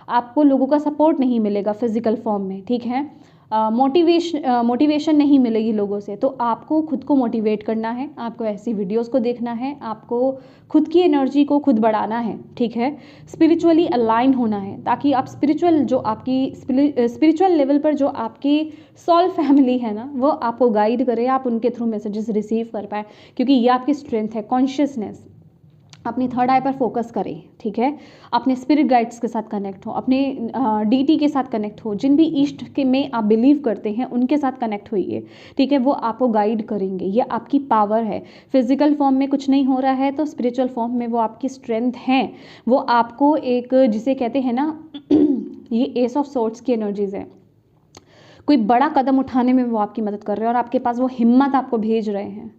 आपको लोगों का सपोर्ट नहीं मिलेगा फिजिकल फॉर्म में, ठीक है। मोटिवेशन नहीं मिलेगी लोगों से, तो आपको खुद को मोटिवेट करना है, आपको ऐसी वीडियोस को देखना है, आपको खुद की एनर्जी को खुद बढ़ाना है, ठीक है। स्पिरिचुअली अलाइन होना है ताकि आप स्पिरिचुअल लेवल पर जो आपकी सोल फैमिली है ना, वो आपको गाइड करे, आप उनके थ्रू मैसेजेस रिसीव कर पाए, क्योंकि ये आपकी स्ट्रेंथ है। कॉन्शियसनेस, अपनी थर्ड आई पर फोकस करें, ठीक है। अपने स्पिरिट गाइड्स के साथ कनेक्ट हो, अपने डीटी के साथ कनेक्ट हो, जिन भी ईस्ट के में आप बिलीव करते हैं उनके साथ कनेक्ट होइए, ठीक है। वो आपको गाइड करेंगे, ये आपकी पावर है। फिजिकल फॉर्म में कुछ नहीं हो रहा है तो स्पिरिचुअल फॉर्म में वो आपकी स्ट्रेंथ है। वो आपको एक, जिसे कहते हैं ना ये एस ऑफ सोर्ड्स की एनर्जीज है, कोई बड़ा कदम उठाने में वो आपकी मदद कर रहे हैं और आपके पास वो हिम्मत आपको भेज रहे हैं।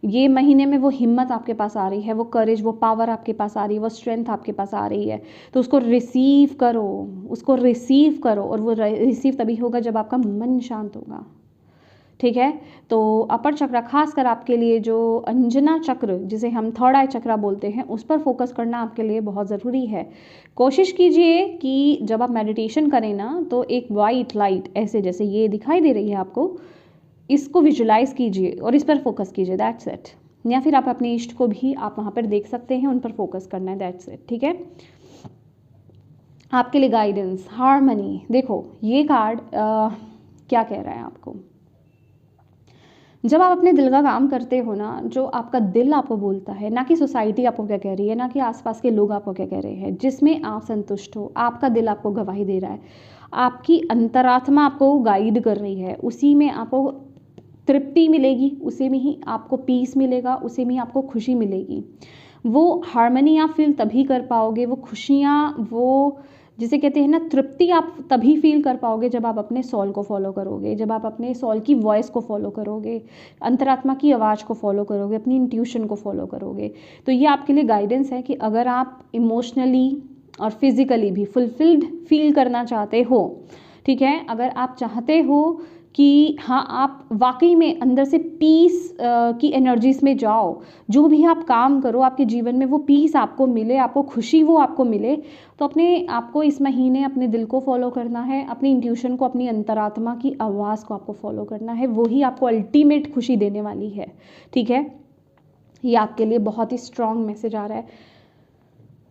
ये महीने में वो हिम्मत आपके पास आ रही है, वो करेज, वो पावर आपके पास आ रही है, वो स्ट्रेंथ आपके पास आ रही है। तो उसको रिसीव करो, उसको रिसीव करो, और वो रिसीव तभी होगा जब आपका मन शांत होगा, ठीक है। तो अपर चक्र, खासकर आपके लिए जो अंजना चक्र, जिसे हम थर्ड आई चक्र बोलते हैं, उस पर फोकस करना आपके लिए बहुत ज़रूरी है। कोशिश कीजिए कि जब आप मेडिटेशन करें ना, तो एक वाइट लाइट ऐसे जैसे ये दिखाई दे रही है आपको, इसको विजुलाइज कीजिए और इस पर फोकस कीजिए, दैट्स इट। या फिर आप अपने इष्ट को भी आप वहाँ पर देख सकते हैं, उन पर फोकस करना है, दैट्स इट, ठीक है। आपके लिए गाइडेंस, हार्मनी। देखो ये कार्ड क्या कह रहा है आपको, जब आप अपने दिल का काम करते हो ना, जो आपका दिल आपको बोलता है, ना कि सोसाइटी आपको क्या कह रही है, ना कि आसपास के लोग आपको क्या कह रहे हैं, जिसमें आप संतुष्ट हो, आपका दिल आपको गवाही दे रहा है, आपकी अंतरात्मा आपको गाइड कर रही है, उसी में आपको तृप्ति मिलेगी, उसी में ही आपको पीस मिलेगा, उसी में ही आपको खुशी मिलेगी। वो हार्मनी आप फील तभी कर पाओगे, वो खुशियाँ, वो जिसे कहते हैं ना तृप्ति, आप तभी फील कर पाओगे जब आप अपने सोल को फॉलो करोगे, जब आप अपने सोल की वॉइस को फॉलो करोगे, अंतरात्मा की आवाज़ को फॉलो करोगे, अपनी इंट्यूशन को फॉलो करोगे। तो ये आपके लिए गाइडेंस है कि अगर आप इमोशनली और फिजिकली भी फुलफिल्ड फील करना चाहते हो, ठीक है, अगर आप चाहते हो कि हाँ आप वाकई में अंदर से पीस की एनर्जीज में जाओ, जो भी आप काम करो आपके जीवन में वो पीस आपको मिले, आपको खुशी वो आपको मिले, तो अपने आपको इस महीने अपने दिल को फॉलो करना है, अपनी इंट्यूशन को, अपनी अंतरात्मा की आवाज़ को आपको फॉलो करना है, वही आपको अल्टीमेट खुशी देने वाली है, ठीक है। ये आपके लिए बहुत ही स्ट्रॉन्ग मैसेज आ रहा है,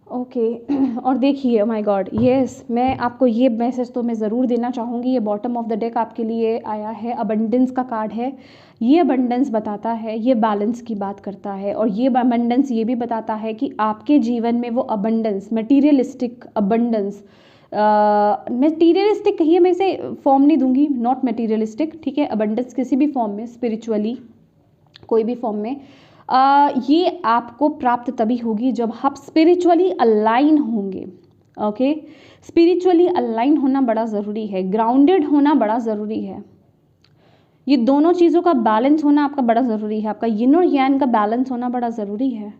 ओके। और देखिए, माय गॉड, यस, मैं आपको ये मैसेज तो मैं ज़रूर देना चाहूँगी। ये बॉटम ऑफ द डेक आपके लिए आया है, अबंडेंस का कार्ड है। ये अबंडेंस बताता है, ये बैलेंस की बात करता है, और ये अबंडेंस ये भी बताता है कि आपके जीवन में वो अबंडेंस, मटीरियलिस्टिक अबंडेंस, मटीरियलिस्टिक कहिए, मैं इसे फॉर्म नहीं दूंगी, नॉट मटीरियलिस्टिक, ठीक है। अबंडेंस किसी भी फॉर्म में, स्पिरिचुअली कोई भी फॉर्म में, ये आपको प्राप्त तभी होगी जब आप स्पिरिचुअली अलाइन होंगे, ओके। स्पिरिचुअली अलाइन होना बड़ा ज़रूरी है, ग्राउंडेड होना बड़ा ज़रूरी है, ये दोनों चीज़ों का बैलेंस होना आपका बड़ा ज़रूरी है, आपका यिन और यांग का बैलेंस होना बड़ा ज़रूरी है।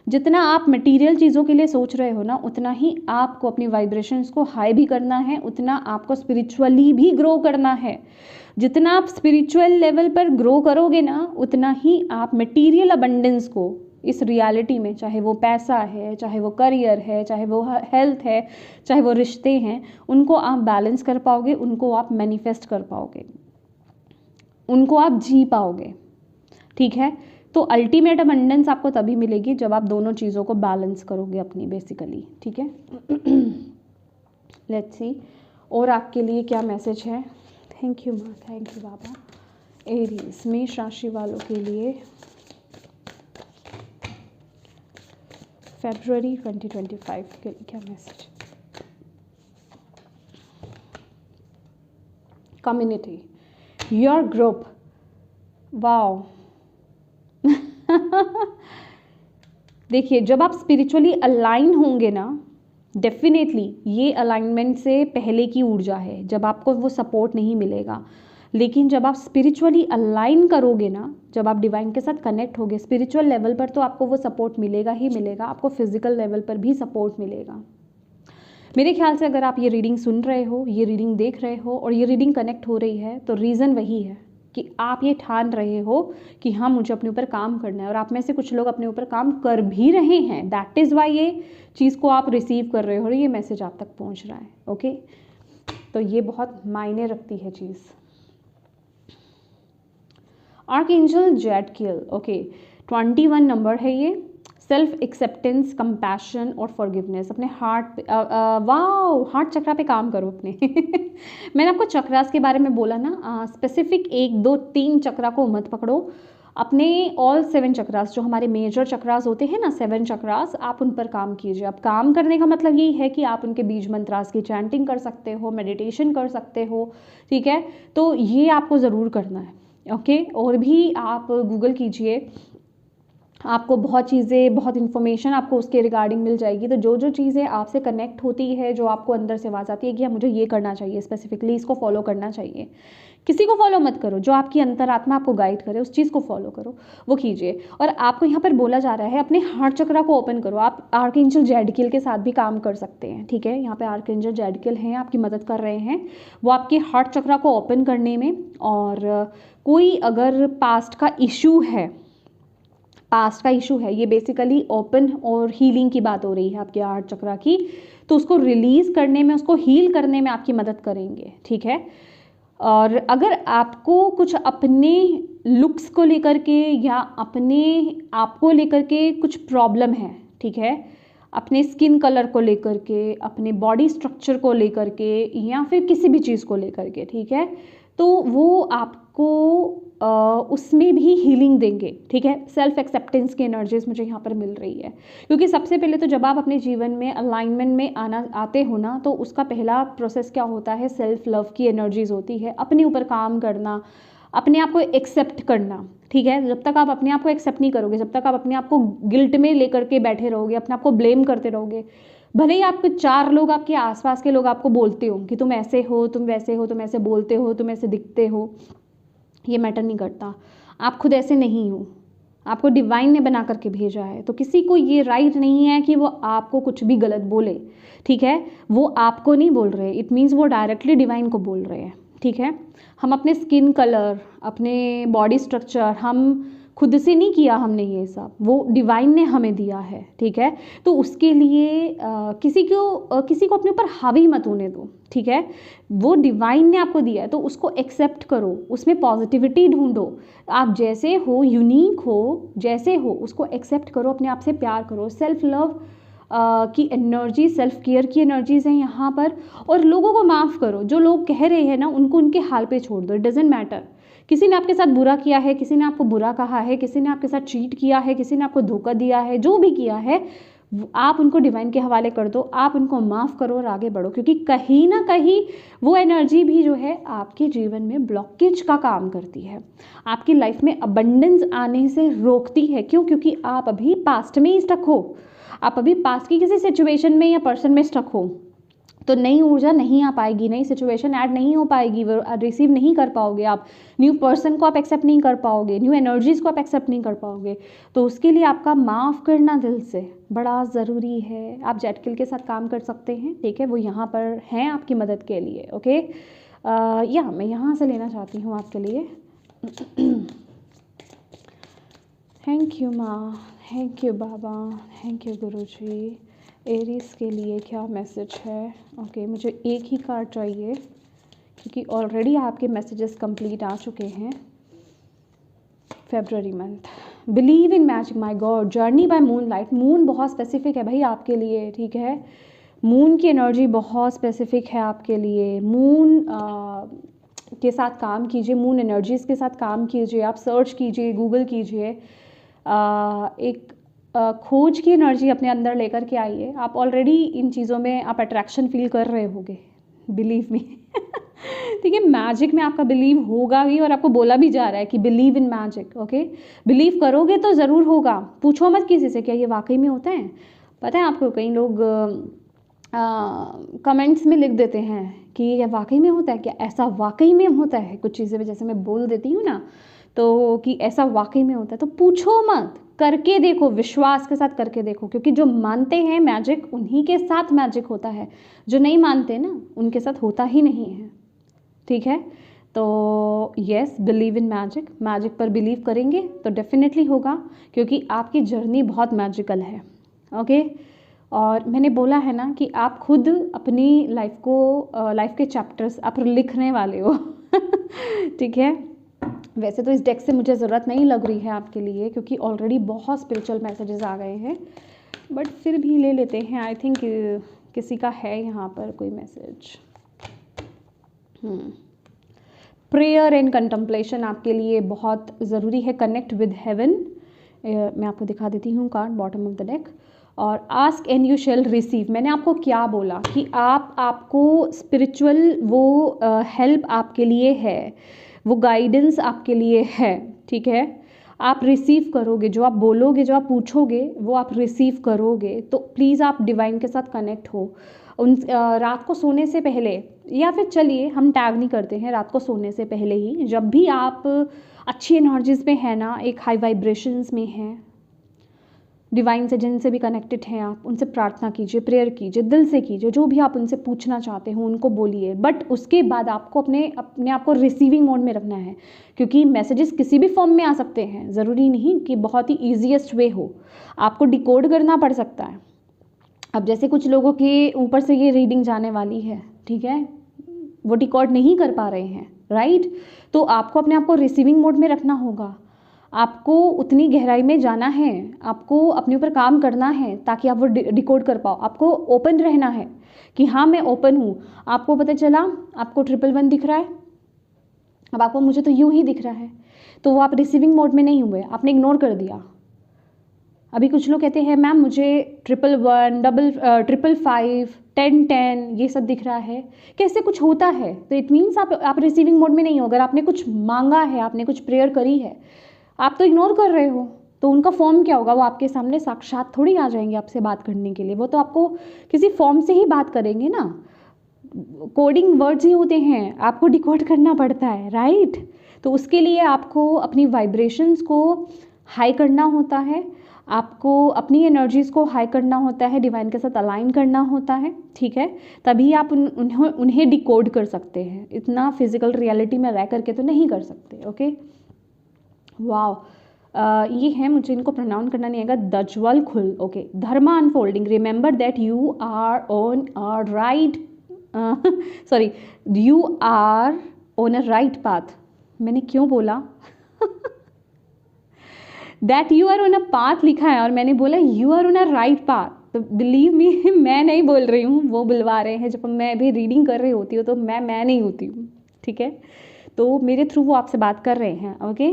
जितना आप मटेरियल चीज़ों के लिए सोच रहे हो ना, उतना ही आपको अपनी वाइब्रेशंस को हाई भी करना है, उतना आपको स्पिरिचुअली भी ग्रो करना है। जितना आप स्पिरिचुअल लेवल पर ग्रो करोगे ना, उतना ही आप मटेरियल अबंडेंस को इस रियलिटी में, चाहे वो पैसा है, चाहे वो करियर है, चाहे वो हेल्थ है, चाहे वो रिश्ते हैं, उनको आप बैलेंस कर पाओगे, उनको आप मैनिफेस्ट कर पाओगे, उनको आप जी पाओगे, ठीक है। तो अल्टीमेट अबंडेंस आपको तभी मिलेगी जब आप दोनों चीज़ों को बैलेंस करोगे अपनी, बेसिकली, ठीक है। लेट्स सी और आपके लिए क्या मैसेज है। थैंक यू माँ, थैंक यू बाबा। एरीज, मेष राशि वालों के लिए फरवरी 2025 के लिए क्या message. Community, your group, wow. देखिए, जब आप स्पिरिचुअली अलाइन होंगे ना, डेफिनेटली ये अलाइनमेंट से पहले की ऊर्जा है, जब आपको वो सपोर्ट नहीं मिलेगा। लेकिन जब आप स्पिरिचुअली अलाइन करोगे ना, जब आप डिवाइन के साथ कनेक्ट होगे स्पिरिचुअल लेवल पर, तो आपको वो सपोर्ट मिलेगा ही मिलेगा, आपको फिजिकल लेवल पर भी सपोर्ट मिलेगा। मेरे ख्याल से अगर आप ये रीडिंग सुन रहे हो, ये रीडिंग देख रहे हो और ये रीडिंग कनेक्ट हो रही है, तो रीज़न वही है कि आप ये ठान रहे हो कि हाँ मुझे अपने ऊपर काम करना है, और आप में से कुछ लोग अपने ऊपर काम कर भी रहे हैं। दैट इज़ वाई ये चीज़ को आप रिसीव कर रहे हो, और ये मैसेज आप तक पहुंच रहा है, ओके। तो ये बहुत मायने रखती है चीज़। आर्कएंजल जैडकियल, ओके, 21 नंबर है ये। सेल्फ एक्सेप्टेंस, कंपैशन और फॉरगिवनेस। अपने हार्ट, वाओ, हार्ट चक्रा पे काम करो अपने। मैंने आपको चक्रास के बारे में बोला ना, स्पेसिफिक 1 2 3 चक्रा को मत पकड़ो, अपने ऑल 7 चक्रास जो हमारे मेजर चक्रास होते हैं ना, 7 चक्रास, आप उन पर काम कीजिए। अब काम करने का मतलब यही है कि आप उनके बीज मंत्रास की चैंटिंग कर सकते हो, मेडिटेशन कर सकते हो, ठीक है। तो ये आपको ज़रूर करना है, ओके। और भी आप गूगल कीजिए, आपको बहुत चीज़ें, बहुत इन्फॉर्मेशन आपको उसके रिगार्डिंग मिल जाएगी। तो जो जो चीज़ें आपसे कनेक्ट होती है, जो आपको अंदर से आवाज़ आती है कि हाँ मुझे ये करना चाहिए, स्पेसिफिकली इसको फॉलो करना चाहिए, किसी को फॉलो मत करो, जो आपकी अंतरात्मा आपको गाइड करे उस चीज़ को फॉलो करो, वो कीजिए। और आपको यहाँ पर बोला जा रहा है अपने हार्ट चक्रा को ओपन करो। आप आर्कएंजल जैडकियल के साथ भी काम कर सकते हैं, ठीक है। यहाँ पे आर्कएंजल जैडकियल हैं, आपकी मदद कर रहे हैं, वो आपके हार्ट चक्रा को ओपन करने में। और कोई अगर पास्ट का इशू है, ये बेसिकली ओपन और हीलिंग की बात हो रही है आपके हार्ट चक्रा की, तो उसको रिलीज़ करने में, उसको हील करने में आपकी मदद करेंगे, ठीक है। और अगर आपको कुछ अपने लुक्स को लेकर के या अपने आप को लेकर के कुछ प्रॉब्लम है, ठीक है, अपने स्किन कलर को लेकर के, अपने बॉडी स्ट्रक्चर को लेकर के, या फिर किसी भी चीज़ को लेकर के, ठीक है, तो वो आपको उसमें भी हीलिंग देंगे, ठीक है। सेल्फ एक्सेप्टेंस की एनर्जीज मुझे यहाँ पर मिल रही है, क्योंकि सबसे पहले तो जब आप अपने जीवन में अलाइनमेंट में आते हो ना, तो उसका पहला प्रोसेस क्या होता है, सेल्फ लव की एनर्जीज होती है, अपने ऊपर काम करना, अपने आप को एक्सेप्ट करना, ठीक है। जब तक आप अपने आप को एक्सेप्ट नहीं करोगे, जब तक आप अपने आप को गिल्ट में लेकर के बैठे रहोगे, अपने आप को ब्लेम करते रहोगे, भले ही आपके 4 लोग, आपके आसपास के लोग आपको बोलते हो कि तुम ऐसे हो, तुम वैसे हो, तुम ऐसे बोलते हो, तुम ऐसे दिखते हो, ये मैटर नहीं करता। आप खुद ऐसे नहीं हो, आपको डिवाइन ने बना करके भेजा है, तो किसी को ये राइट नहीं है कि वो आपको कुछ भी गलत बोले, ठीक है। वो आपको नहीं बोल रहे, इट मीन्स वो डायरेक्टली डिवाइन को बोल रहे हैं, ठीक है। हम अपने स्किन कलर, अपने बॉडी स्ट्रक्चर, हम खुद से नहीं किया हमने ये सब, वो डिवाइन ने हमें दिया है, ठीक है। तो उसके लिए किसी को अपने ऊपर हावी मत होने दो, ठीक है। वो डिवाइन ने आपको दिया है तो उसको एक्सेप्ट करो, उसमें पॉजिटिविटी ढूंढो। आप जैसे हो, यूनिक हो, जैसे हो, उसको एक्सेप्ट करो, अपने आप से प्यार करो। सेल्फ लव की एनर्जी, सेल्फ केयर की एनर्जीज हैं यहाँ पर। और लोगों को माफ़ करो, जो लोग कह रहे हैं ना उनको उनके हाल पे छोड़ दो, इट डजेंट मैटर। किसी ने आपके साथ बुरा किया है, किसी ने आपको बुरा कहा है, किसी ने आपके साथ चीट किया है, किसी ने आपको धोखा दिया है, जो भी किया है आप उनको डिवाइन के हवाले कर दो, आप उनको माफ़ करो और आगे बढ़ो। क्योंकि कहीं ना कहीं वो एनर्जी भी जो है आपके जीवन में ब्लॉकेज का काम करती है, आपकी लाइफ में अबंडेंस आने से रोकती है। क्यों? क्योंकि आप अभी पास्ट में ही स्टक हो, आप अभी पास्ट की किसी सिचुएशन में या पर्सन में स्टक हो, तो नई ऊर्जा नहीं आ पाएगी, नई सिचुएशन ऐड नहीं हो पाएगी, वो रिसीव नहीं कर पाओगे आप, न्यू पर्सन को आप एक्सेप्ट नहीं कर पाओगे, न्यू एनर्जीज़ को आप एक्सेप्ट नहीं कर पाओगे। तो उसके लिए आपका माफ़ करना दिल से बड़ा ज़रूरी है। आप जैडकियल के साथ काम कर सकते हैं, ठीक है, वो यहाँ पर हैं आपकी मदद के लिए, ओके। या मैं यहाँ से लेना चाहती हूँ आपके लिए। थैंक यू माँ, थैंक यू बाबा, थैंक यू गुरुजी। एरीज के लिए क्या मैसेज है? ओके, मुझे एक ही कार्ड चाहिए क्योंकि ऑलरेडी आपके मैसेजेस कंप्लीट आ चुके हैं। February month, believe in magic my god, journey by moonlight. Moon बहुत स्पेसिफिक है भाई आपके लिए, ठीक है। मून की एनर्जी बहुत स्पेसिफिक है आपके लिए। मून के साथ काम कीजिए, मून एनर्जीज़ के साथ काम कीजिए। आप सर्च कीजिए, गूगल कीजिए, एक खोज की एनर्जी अपने अंदर लेकर के आइए। आप ऑलरेडी इन चीज़ों में आप अट्रैक्शन फील कर रहे होगे, बिलीव मी। ठीक है, मैजिक में आपका बिलीव होगा ही, और आपको बोला भी जा रहा है कि believe in magic, okay. Believe करोगे तो ज़रूर होगा। पूछो मत किसी से क्या ये वाकई में होता है। पता है आपको, कई लोग कमेंट्स में लिख देते हैं कि ये वाकई में होता है क्या, ऐसा वाकई में होता है। कुछ चीज़ें जैसे मैं बोल देती हूँ ना, तो कि ऐसा वाकई में होता है, तो पूछो मत, करके देखो, विश्वास के साथ करके देखो। क्योंकि जो मानते हैं मैजिक, उन्हीं के साथ मैजिक होता है। जो नहीं मानते ना, उनके साथ होता ही नहीं है, ठीक है। तो yes, believe in magic. Magic पर बिलीव करेंगे तो डेफिनेटली होगा, क्योंकि आपकी जर्नी बहुत मैजिकल है, ओके। और मैंने बोला है ना कि आप खुद अपनी लाइफ के चैप्टर्स आप लिखने वाले हो। ठीक है, वैसे तो इस डेक से मुझे ज़रूरत नहीं लग रही है आपके लिए, क्योंकि ऑलरेडी बहुत स्पिरिचुअल मैसेजेस आ गए हैं, बट फिर भी ले लेते हैं। आई थिंक किसी का है यहाँ पर कोई मैसेज। प्रेयर एंड कंटम्पलेशन आपके लिए बहुत ज़रूरी है। Connect with heaven. मैं आपको दिखा देती हूँ card bottom of the deck. और ask and you shall receive. मैंने आपको क्या बोला कि आपको स्पिरिचुअल वो हेल्प आपके लिए है, वो गाइडेंस आपके लिए है, ठीक है। आप रिसीव करोगे, जो आप बोलोगे, जो आप पूछोगे वो आप रिसीव करोगे। तो प्लीज़ आप डिवाइन के साथ कनेक्ट हो। रात को सोने से पहले, या फिर चलिए हम टैग नहीं करते हैं, रात को सोने से पहले ही जब भी आप अच्छी एनर्जीज में है ना, एक हाई वाइब्रेशंस में हैं, डिवाइन से जिनसे भी कनेक्टेड हैं आप, उनसे प्रार्थना कीजिए, प्रेयर कीजिए, दिल से कीजिए, जो भी आप उनसे पूछना चाहते हो उनको बोलिए। बट उसके बाद आपको अपने आप को रिसीविंग मोड में रखना है, क्योंकि मैसेजेस किसी भी फॉर्म में आ सकते हैं, ज़रूरी नहीं कि बहुत ही ईजीएस्ट वे हो, आपको डिकोड करना पड़ सकता है। अब जैसे कुछ लोगों के ऊपर से ये रीडिंग जाने वाली है, ठीक है, वो डिकोड नहीं कर पा रहे हैं, राइट। तो आपको अपने आप को रिसीविंग मोड में रखना होगा, आपको उतनी गहराई में जाना है, आपको अपने ऊपर काम करना है ताकि आप वो डिकोड कर पाओ। आपको ओपन रहना है कि हाँ मैं ओपन हूँ। आपको पता चला आपको 111 दिख रहा है, अब आपको मुझे तो यूँ ही दिख रहा है, तो वो आप रिसीविंग मोड में नहीं हुए, आपने इग्नोर कर दिया। अभी कुछ लोग कहते हैं मैम मुझे 111, 555, 1010 ये सब दिख रहा है, कैसे कुछ होता है, तो इट मीन्स आप रिसीविंग मोड में नहीं हो। अगर आपने कुछ मांगा है, आपने कुछ प्रेयर करी है, आप तो इग्नोर कर रहे हो, तो उनका फॉर्म क्या होगा, वो आपके सामने साक्षात थोड़ी आ जाएंगे आपसे बात करने के लिए, वो तो आपको किसी फॉर्म से ही बात करेंगे ना। कोडिंग वर्ड्स ही होते हैं, आपको डिकोड करना पड़ता है, राइट। तो उसके लिए आपको अपनी वाइब्रेशंस को हाई करना होता है, आपको अपनी एनर्जीज़ को हाई करना होता है, डिवाइन के साथ अलाइन करना होता है, ठीक है। तभी आप उन्हें डिकोड कर सकते हैं। इतना फिजिकल रियलिटी में रह करके तो नहीं कर सकते, ओके। वाओ, ये है, मुझे इनको प्रोनाउंस करना नहीं आएगा, दज्वल खुल, okay. Dharma unfolding, remember that you are on a right, sorry, you are on a right path. मैंने क्यों बोला that you are on a path लिखा है और मैंने बोला you are on a right path. तो बिलीव मी, मैं नहीं बोल रही हूँ, वो बुलवा रहे हैं। जब मैं भी रीडिंग कर रही होती हूँ तो मैं नहीं होती हूँ, ठीक है। तो मेरे थ्रू वो आपसे बात कर रहे हैं, okay.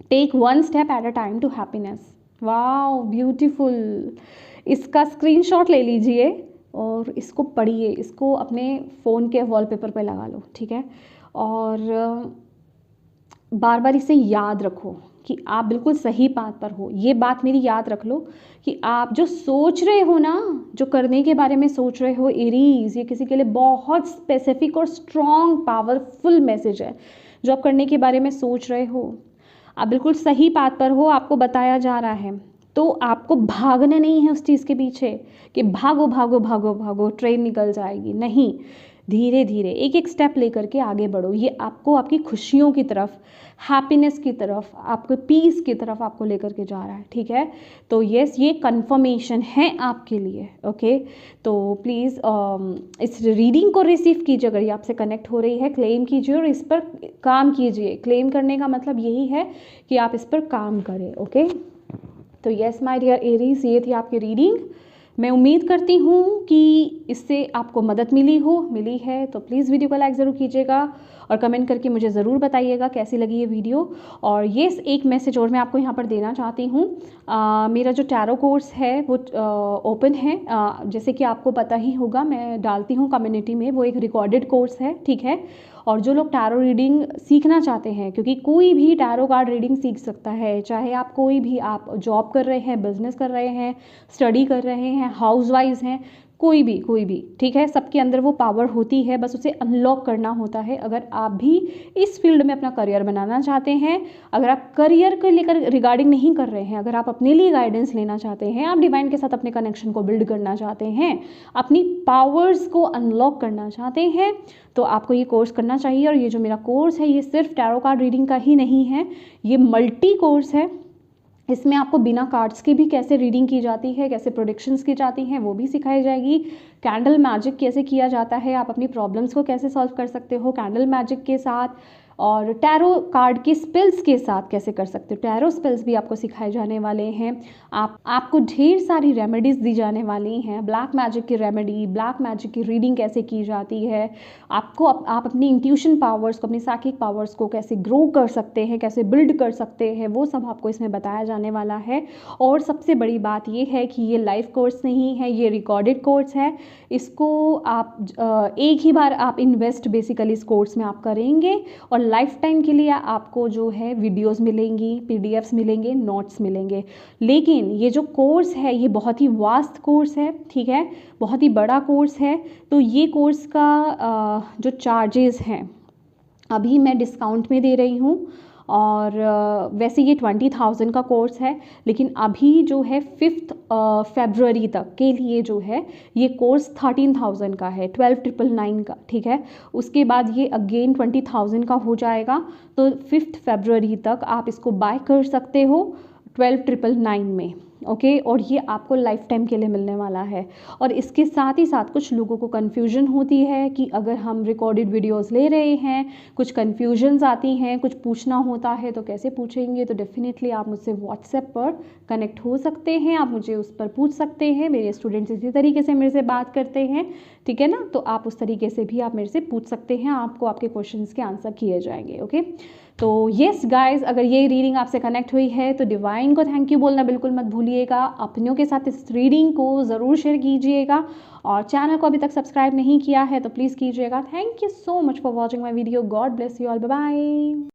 Take one step at a time to happiness. Wow beautiful. इसका स्क्रीनशॉट ले लीजिए और इसको पढ़िए, इसको अपने फ़ोन के वॉलपेपर पे लगा लो, ठीक है। और बार बार इसे याद रखो कि आप बिल्कुल सही बात पर हो। ये बात मेरी याद रख लो कि आप जो सोच रहे हो ना, जो करने के बारे में सोच रहे हो एरीज, ये किसी के लिए बहुत स्पेसिफिक और स्ट्रॉन्ग पावरफुल मैसेज है। जो आप करने के बारे में सोच रहे हो, आप बिल्कुल सही बात पर हो, आपको बताया जा रहा है। तो आपको भागना नहीं है उस चीज़ के पीछे कि भागो भागो भागो भागो ट्रेन निकल जाएगी, नहीं। धीरे धीरे एक एक स्टेप लेकर के आगे बढ़ो। ये आपको आपकी खुशियों की तरफ, हैप्पीनेस की तरफ, आपके पीस की तरफ आपको लेकर के जा रहा है, ठीक है। तो यस, ये कंफर्मेशन है आपके लिए, ओके। तो प्लीज़ इस रीडिंग को रिसीव कीजिए। अगर ये आपसे कनेक्ट हो रही है, क्लेम कीजिए और इस पर काम कीजिए। क्लेम करने का मतलब यही है कि आप इस पर काम करें, ओके। तो यस माय डियर एरीज, ये थी आपकी रीडिंग। मैं उम्मीद करती हूँ कि इससे आपको मदद मिली है। तो प्लीज़ वीडियो को लाइक ज़रूर कीजिएगा और कमेंट करके मुझे ज़रूर बताइएगा कैसी लगी ये वीडियो। और ये एक मैसेज और मैं आपको यहाँ पर देना चाहती हूँ। मेरा जो टैरो कोर्स है वो ओपन है। जैसे कि आपको पता ही होगा, मैं डालती हूँ कम्युनिटी में, वो एक रिकॉर्डेड कोर्स है, ठीक है। और जो लोग टैरो रीडिंग सीखना चाहते हैं, क्योंकि कोई भी टैरो कार्ड रीडिंग सीख सकता है, चाहे आप कोई भी, आप जॉब कर रहे हैं, बिजनेस कर रहे हैं, स्टडी कर रहे हैं, हाउसवाइफ हैं, कोई भी, ठीक है। सबके अंदर वो पावर होती है, बस उसे अनलॉक करना होता है। अगर आप भी इस फील्ड में अपना करियर बनाना चाहते हैं, अगर आप करियर को लेकर रिगार्डिंग नहीं कर रहे हैं, अगर आप अपने लिए गाइडेंस लेना चाहते हैं, आप डिवाइन के साथ अपने कनेक्शन को बिल्ड करना चाहते हैं, अपनी पावर्स को अनलॉक करना चाहते हैं, तो आपको ये कोर्स करना चाहिए। और ये जो मेरा कोर्स है, ये सिर्फ टैरो कार्ड रीडिंग का ही नहीं है, ये मल्टी कोर्स है। इसमें आपको बिना कार्ड्स के भी कैसे रीडिंग की जाती है, कैसे प्रोडिक्शंस की जाती हैं, वो भी सिखाई जाएगी। कैंडल मैजिक कैसे किया जाता है, आप अपनी प्रॉब्लम्स को कैसे सॉल्व कर सकते हो कैंडल मैजिक के साथ। और टैरो कार्ड के स्पेल्स के साथ कैसे कर सकते हो, टैरो स्पेल्स भी आपको सिखाए जाने वाले हैं। आपको ढेर सारी रेमेडीज़ दी जाने वाली हैं, ब्लैक मैजिक की रेमेडी, ब्लैक मैजिक की रीडिंग कैसे की जाती है, आपको आप अपनी इंट्यूशन पावर्स को, अपनी साइकिक पावर्स को कैसे ग्रो कर सकते हैं, कैसे बिल्ड कर सकते हैं, वो सब आपको इसमें बताया जाने वाला है। और सबसे बड़ी बात ये है कि ये लाइव कोर्स नहीं है, ये रिकॉर्डेड कोर्स है। इसको आप एक ही बार आप इन्वेस्ट बेसिकली इस कोर्स में आप करेंगे और लाइफ टाइम के लिए आपको जो है वीडियोस मिलेंगी, पीडीएफ्स मिलेंगे, नोट्स मिलेंगे। लेकिन ये जो कोर्स है ये बहुत ही वास्ट कोर्स है, ठीक है, बहुत ही बड़ा कोर्स है। तो ये कोर्स का जो चार्जेस हैं अभी मैं डिस्काउंट में दे रही हूँ, और वैसे ये 20,000 का कोर्स है, लेकिन अभी जो है 5 फरवरी तक के लिए जो है ये कोर्स 13,000 का है, 12,999 का, ठीक है। उसके बाद ये अगेन 20,000 का हो जाएगा। तो 5 फरवरी तक आप इसको बाय कर सकते हो 12,999 में, ओके। और ये आपको लाइफ टाइम के लिए मिलने वाला है। और इसके साथ ही साथ कुछ लोगों को कन्फ्यूजन होती है कि अगर हम रिकॉर्डेड वीडियोस ले रहे हैं, कुछ कन्फ्यूजन्स आती हैं, कुछ पूछना होता है तो कैसे पूछेंगे, तो डेफिनेटली आप मुझसे व्हाट्सएप पर कनेक्ट हो सकते हैं, आप मुझे उस पर पूछ सकते हैं। मेरे स्टूडेंट्स इसी तरीके से मेरे से बात करते हैं, ठीक है ना। तो आप उस तरीके से भी आप मेरे से पूछ सकते हैं, आपको आपके क्वेश्चंस के आंसर किए जाएंगे, ओके। तो येस गाइज, अगर ये रीडिंग आपसे कनेक्ट हुई है तो डिवाइन को थैंक यू बोलना बिल्कुल मत भूलिएगा। अपनों के साथ इस रीडिंग को ज़रूर शेयर कीजिएगा, और चैनल को अभी तक सब्सक्राइब नहीं किया है तो प्लीज़ कीजिएगा। Thank you so much for watching my video. God bless you all, bye bye.